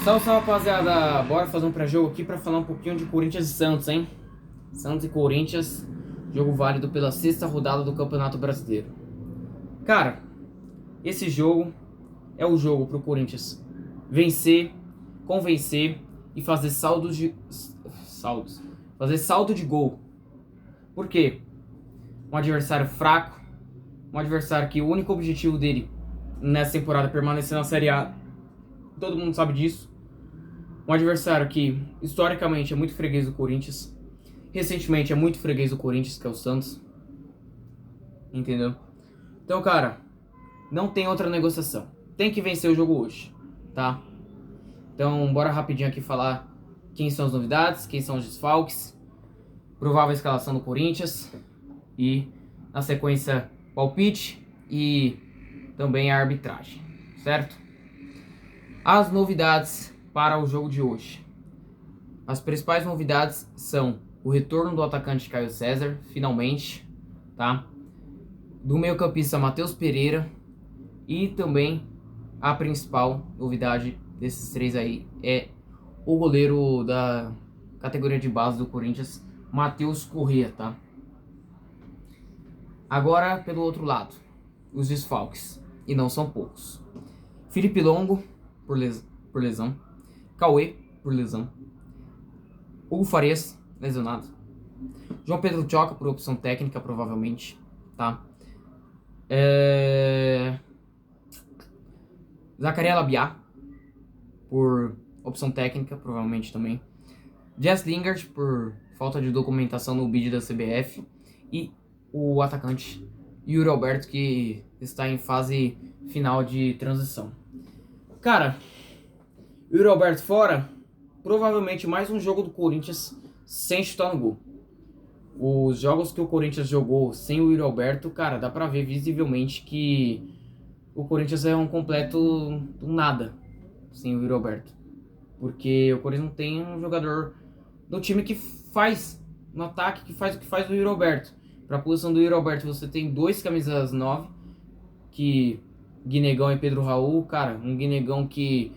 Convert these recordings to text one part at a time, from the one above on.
Salve, salve, rapaziada! Bora fazer um pré-jogo aqui pra falar um pouquinho de Corinthians e Santos, hein? Santos e Corinthians, jogo válido pela sexta rodada do Campeonato Brasileiro. Cara, esse jogo é o jogo pro Corinthians vencer, convencer e fazer fazer saldo de gol. Por quê? Um adversário fraco, um adversário que o único objetivo dele nessa temporada é permanecer na Série A. Todo mundo sabe disso. Um adversário que, historicamente, é muito freguês do Corinthians. Recentemente é muito freguês do Corinthians, que é o Santos. Entendeu? Então, cara, não tem outra negociação. Tem que vencer o jogo hoje, tá? Então, bora rapidinho aqui falar quem são as novidades, quem são os desfalques, provável escalação do Corinthians e, na sequência, palpite e também a arbitragem, certo? As novidades para o jogo de hoje. As principais novidades são o retorno do atacante Caio César, finalmente, tá? Do meio-campista Matheus Pereira e também a principal novidade desses três aí é o goleiro da categoria de base do Corinthians, Matheus Corrêa, tá? Agora, pelo outro lado, os desfalques, e não são poucos. Felipe Longo, por lesão. Cauê, por lesão. Hugo Farias, lesionado. João Pedro Choca, por opção técnica, provavelmente, tá? Zacarias Labiá, por opção técnica, provavelmente também. Jess Lingard, por falta de documentação no bid da CBF. E o atacante Yuri Alberto, que está em fase final de transição. Cara, Yuri Alberto fora, provavelmente mais um jogo do Corinthians sem chutar no gol. Os jogos que o Corinthians jogou sem o Yuri Alberto, cara, dá pra ver visivelmente que o Corinthians é um completo do nada sem o Yuri Alberto. Porque o Corinthians não tem um jogador do time que faz no ataque, que faz o que faz o Yuri Alberto. Pra posição do Yuri Alberto você tem dois camisas 9, que Guinegão e Pedro Raul. Cara, um Guinegão que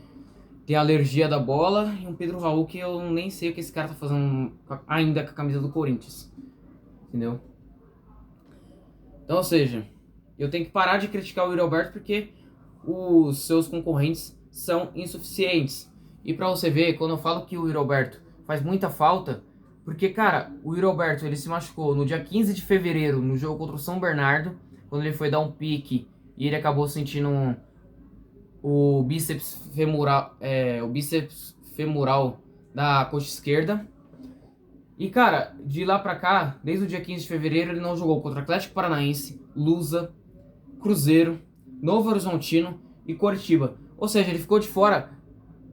tem alergia da bola e um Pedro Raul que eu nem sei o que esse cara tá fazendo ainda com a camisa do Corinthians. Entendeu? Então, ou seja, eu tenho que parar de criticar o Yuri Alberto porque os seus concorrentes são insuficientes. E pra você ver, quando eu falo que o Yuri Alberto faz muita falta, porque, cara, o Yuri Alberto, ele se machucou no dia 15 de fevereiro, no jogo contra o São Bernardo, quando ele foi dar um pique e ele acabou sentindo o bíceps femoral da coxa esquerda. E, cara, de lá pra cá, desde o dia 15 de fevereiro, ele não jogou contra Atlético Paranaense, Lusa, Cruzeiro, Novo Horizontino e Coritiba. Ou seja, ele ficou de fora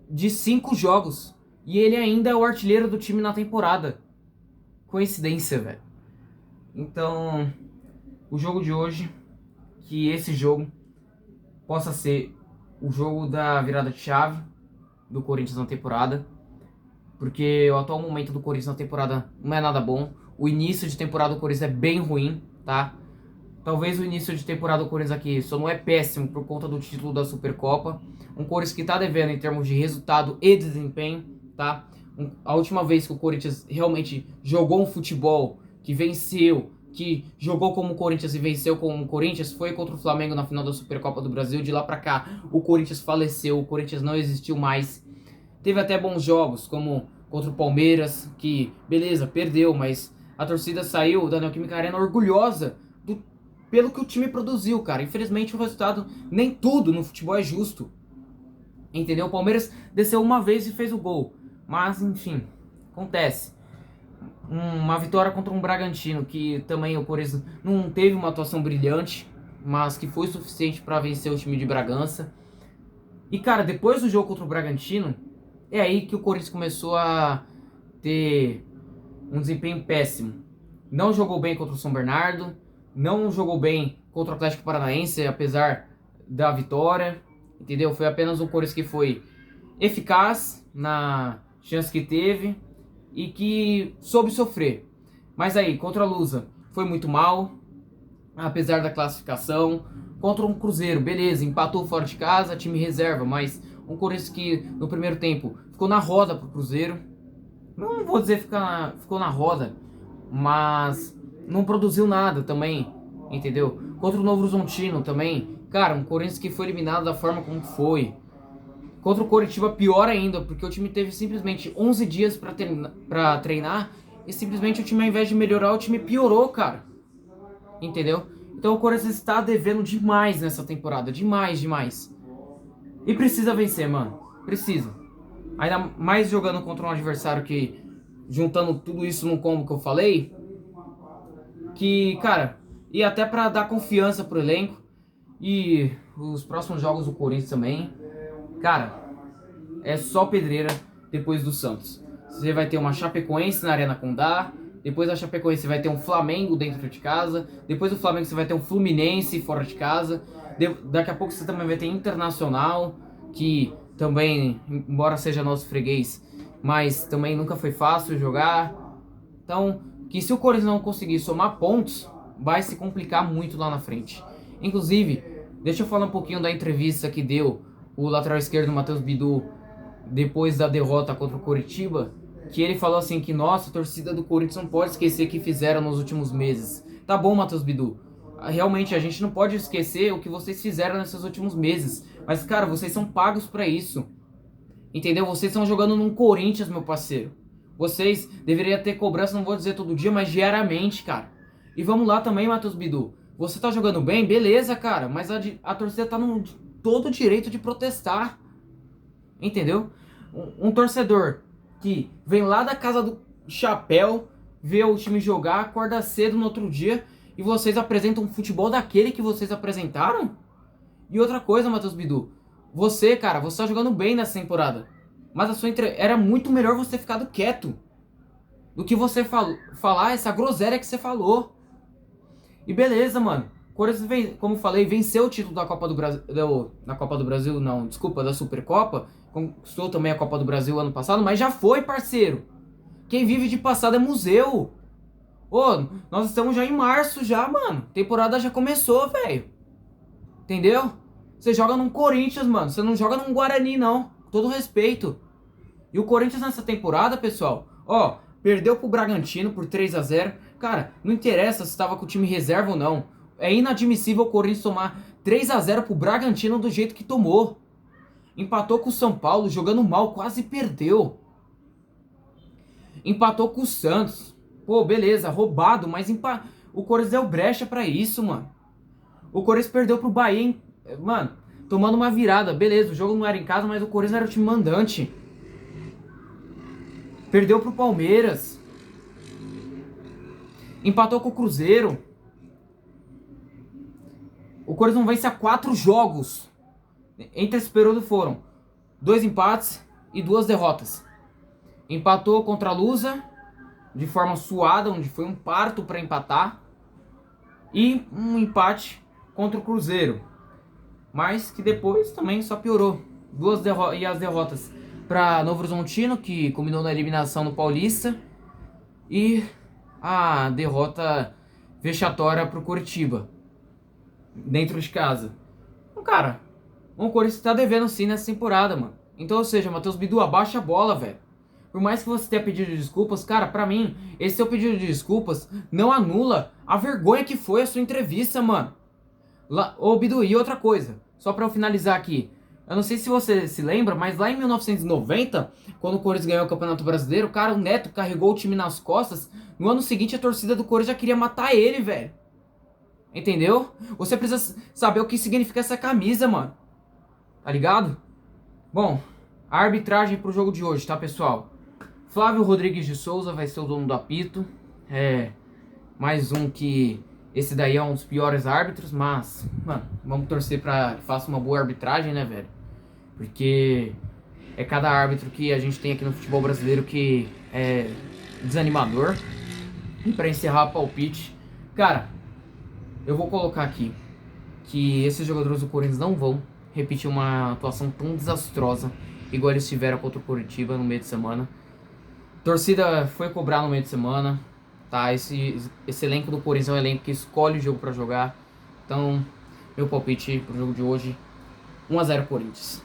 de 5 jogos. E ele ainda é o artilheiro do time na temporada. Coincidência, velho. Então, o jogo de hoje, que esse jogo possa ser o jogo da virada de chave do Corinthians na temporada. Porque o atual momento do Corinthians na temporada não é nada bom. O início de temporada do Corinthians é bem ruim, tá? Talvez o início de temporada do Corinthians aqui só não é péssimo por conta do título da Supercopa. Um Corinthians que tá devendo em termos de resultado e desempenho, tá? A última vez que o Corinthians realmente jogou um futebol que venceu, que jogou como o Corinthians e venceu como o Corinthians, foi contra o Flamengo na final da Supercopa do Brasil. De lá pra cá, o Corinthians faleceu, o Corinthians não existiu mais. Teve até bons jogos, como contra o Palmeiras, que, beleza, perdeu, mas a torcida saiu da Neoquímica Arena orgulhosa pelo que o time produziu, cara. Infelizmente, o resultado, nem tudo no futebol é justo. Entendeu? O Palmeiras desceu uma vez e fez o gol. Mas, enfim, acontece. Uma vitória contra um Bragantino, que também o Corinthians não teve uma atuação brilhante, mas que foi suficiente para vencer o time de Bragança. E, cara, depois do jogo contra o Bragantino, é aí que o Corinthians começou a ter um desempenho péssimo. Não jogou bem contra o São Bernardo, não jogou bem contra o Atlético Paranaense, apesar da vitória, entendeu? Foi apenas um Corinthians que foi eficaz na chance que teve e que soube sofrer. Mas aí, contra a Lusa, foi muito mal, apesar da classificação. Contra um Cruzeiro, beleza, empatou fora de casa, time reserva, mas Um Corinthians que no primeiro tempo ficou na roda pro Cruzeiro. Não vou dizer ficou na roda, mas não produziu nada também, entendeu? Contra o Novo Horizontino também, cara, um Corinthians que foi eliminado da forma como foi. Contra o Coritiba, pior ainda, porque o time teve simplesmente 11 dias pra treinar e simplesmente o time, ao invés de melhorar, o time piorou, cara. Entendeu? Então o Corinthians está devendo demais nessa temporada, demais, demais. E precisa vencer, mano. Precisa. Ainda mais jogando contra um adversário que, juntando tudo isso num combo que eu falei, que, cara, e até pra dar confiança pro elenco. E os próximos jogos do Corinthians também, cara, é só pedreira depois do Santos. Você vai ter uma Chapecoense na Arena Condá, depois da Chapecoense vai ter um Flamengo dentro de casa, depois do Flamengo você vai ter um Fluminense fora de casa, daqui a pouco você também vai ter Internacional, que também, embora seja nosso freguês, mas também nunca foi fácil jogar. Então, que se o Corinthians não conseguir somar pontos, vai se complicar muito lá na frente. Inclusive, deixa eu falar um pouquinho da entrevista que deu o lateral esquerdo Matheus Bidu depois da derrota contra o Coritiba, que ele falou assim que, nossa, a torcida do Corinthians não pode esquecer o que fizeram nos últimos meses. Tá bom, Matheus Bidu, realmente a gente não pode esquecer o que vocês fizeram nesses últimos meses, mas, cara, vocês são pagos pra isso, entendeu? Vocês estão jogando num Corinthians, meu parceiro. Vocês deveriam ter cobrança, não vou dizer todo dia, mas diariamente, cara. E vamos lá também, Matheus Bidu. Você tá jogando bem? Beleza, cara, mas a torcida tá no todo o direito de protestar. Entendeu? Um torcedor que vem lá da casa do chapéu, vê o time jogar, acorda cedo no outro dia e vocês apresentam um futebol daquele que vocês apresentaram? E outra coisa, Matheus Bidu, você, cara, você tá jogando bem nessa temporada, mas a sua era muito melhor você ficar quieto do que você falar essa groselha que você falou. E beleza, mano. Corinthians, como falei, venceu o título da Copa do Brasil. Na Copa do Brasil, não, desculpa, da Supercopa. Conquistou também a Copa do Brasil ano passado, mas já foi, parceiro. Quem vive de passado é museu. Ô, nós estamos já em março já, mano. Temporada já começou, velho. Entendeu? Você joga num Corinthians, mano. Você não joga num Guarani, não. Com todo respeito. E o Corinthians nessa temporada, pessoal, ó, perdeu pro Bragantino por 3-0. Cara, não interessa se estava com o time reserva ou não. É inadmissível o Corinthians tomar 3-0 pro Bragantino do jeito que tomou. Empatou com o São Paulo, jogando mal, quase perdeu. Empatou com o Santos. Pô, beleza, roubado, mas o Corinthians deu brecha pra isso, mano. O Corinthians perdeu pro Bahia, mano, tomando uma virada. Beleza, o jogo não era em casa, mas o Corinthians era o time mandante. Perdeu pro Palmeiras. Empatou com o Cruzeiro. O Corinthians não vence há 4 jogos. Entre esse período foram 2 empates e 2 derrotas. Empatou contra a Lusa de forma suada, onde foi um parto para empatar. E um empate contra o Cruzeiro, mas que depois também só piorou. E as derrotas para Novo Horizontino, que culminou na eliminação no Paulista, e a derrota vexatória para o Coritiba dentro de casa. Então, cara, o Corinthians tá devendo sim nessa temporada, mano. Então, ou seja, Matheus Bidu, abaixa a bola, velho. Por mais que você tenha pedido de desculpas, cara, pra mim, esse seu pedido de desculpas não anula a vergonha que foi a sua entrevista, mano. Ô, Bidu, e outra coisa, só pra eu finalizar aqui. Eu não sei se você se lembra, mas lá em 1990, quando o Corinthians ganhou o Campeonato Brasileiro, cara, o Neto carregou o time nas costas. No ano seguinte, a torcida do Corinthians já queria matar ele, velho. Entendeu? Você precisa saber o que significa essa camisa, mano. Tá ligado? Bom, a arbitragem pro jogo de hoje, tá, pessoal? Flávio Rodrigues de Souza vai ser o dono do apito. Mais um que... Esse daí é um dos piores árbitros, mas... Mano, vamos torcer pra que faça uma boa arbitragem, né, velho? Porque é cada árbitro que a gente tem aqui no futebol brasileiro que é desanimador. E pra encerrar o palpite, cara, eu vou colocar aqui que esses jogadores do Corinthians não vão repetir uma atuação tão desastrosa igual eles tiveram contra o Coritiba no meio de semana. Torcida foi cobrar no meio de semana, tá? Esse elenco do Corinthians é um elenco que escolhe o jogo pra jogar. Então, meu palpite pro jogo de hoje, 1-0 Corinthians.